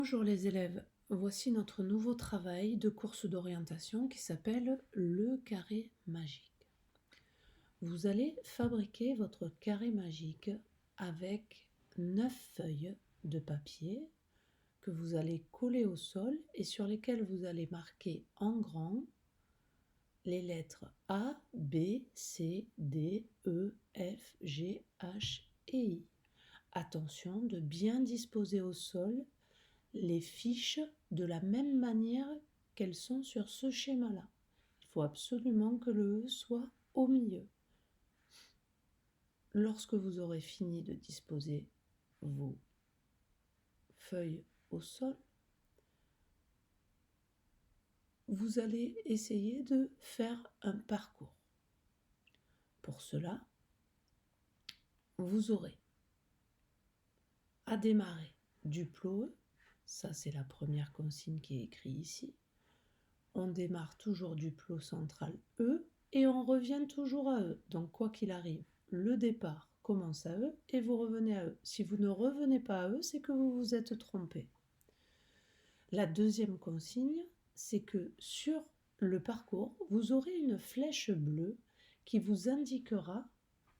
Bonjour les élèves, voici notre nouveau travail de course d'orientation qui s'appelle le carré magique. Vous allez fabriquer votre carré magique avec 9 feuilles de papier que vous allez coller au sol et sur lesquelles vous allez marquer en grand les lettres A, B, C, D, E, F, G, H et I. Attention de bien disposer au sol les fiches de la même manière qu'elles sont sur ce schéma-là. Il faut absolument que le E soit au milieu. Lorsque vous aurez fini de disposer vos feuilles au sol, vous allez essayer de faire un parcours. Pour cela, vous aurez à démarrer du plot E. Ça, c'est la première consigne qui est écrite ici. On démarre toujours du plot central E et on revient toujours à E. Donc, quoi qu'il arrive, le départ commence à E et vous revenez à E. Si vous ne revenez pas à E, c'est que vous vous êtes trompé. La deuxième consigne, c'est que sur le parcours, vous aurez une flèche bleue qui vous indiquera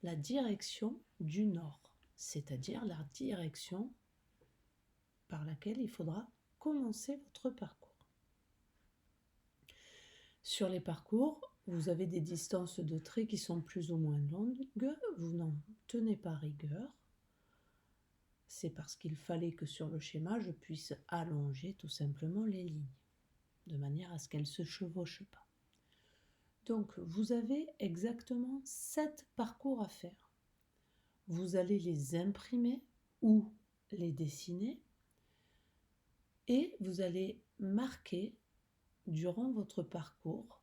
la direction du nord, c'est-à-dire la direction par laquelle il faudra commencer votre parcours. Sur les parcours, vous avez des distances de trait qui sont plus ou moins longues, vous n'en tenez pas rigueur. C'est parce qu'il fallait que sur le schéma, je puisse allonger tout simplement les lignes, de manière à ce qu'elles ne se chevauchent pas. Donc, vous avez exactement 7 parcours à faire. Vous allez les imprimer ou les dessiner et vous allez marquer durant votre parcours.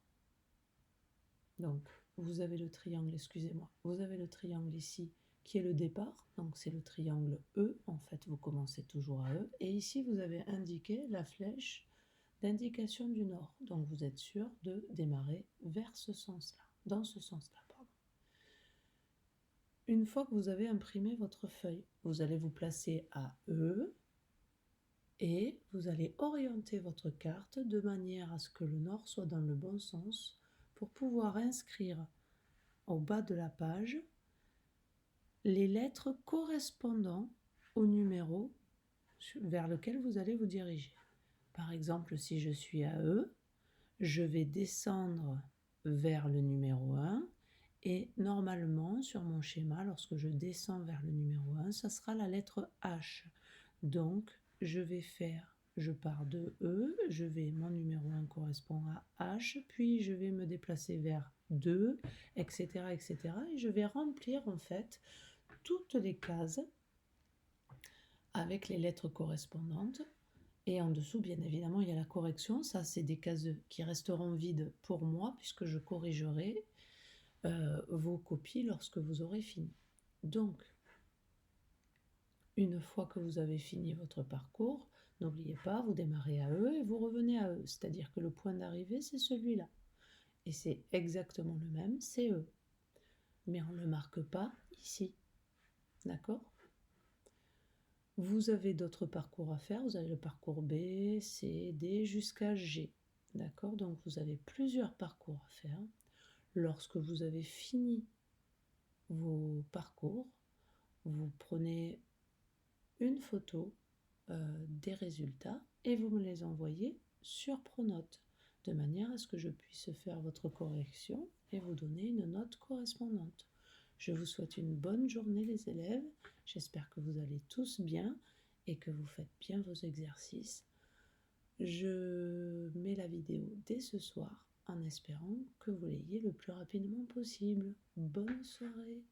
Donc, vous avez le triangle, excusez-moi, vous avez le triangle ici qui est le départ, donc c'est le triangle E, en fait vous commencez toujours à E, et ici vous avez indiqué la flèche d'indication du nord, donc vous êtes sûr de démarrer vers ce sens-là, dans ce sens-là, pardon. Une fois que vous avez imprimé votre feuille, vous allez vous placer à E, et vous allez orienter votre carte de manière à ce que le nord soit dans le bon sens pour pouvoir inscrire au bas de la page les lettres correspondant au numéro vers lequel vous allez vous diriger. Par exemple, si je suis à E, je vais descendre vers le numéro 1 et normalement sur mon schéma, lorsque je descends vers le numéro 1, ça sera la lettre H. Donc je pars de E, mon numéro 1 correspond à H, puis je vais me déplacer vers 2, etc., etc. Et je vais remplir en fait toutes les cases avec les lettres correspondantes. Et en dessous, bien évidemment, il y a la correction. Ça, c'est des cases qui resteront vides pour moi, puisque je corrigerai vos copies lorsque vous aurez fini. Donc, une fois que vous avez fini votre parcours, n'oubliez pas, vous démarrez à E et vous revenez à E. C'est-à-dire que le point d'arrivée, c'est celui-là. Et c'est exactement le même, c'est E. Mais on ne le marque pas ici. D'accord ? Vous avez d'autres parcours à faire. Vous avez le parcours B, C, D jusqu'à G. D'accord ? Donc vous avez plusieurs parcours à faire. Lorsque vous avez fini vos parcours, vous prenez une photo des résultats et vous me les envoyez sur Pronote, de manière à ce que je puisse faire votre correction et vous donner une note correspondante. Je vous souhaite une bonne journée les élèves, j'espère que vous allez tous bien et que vous faites bien vos exercices. Je mets la vidéo dès ce soir en espérant que vous l'ayez le plus rapidement possible. Bonne soirée!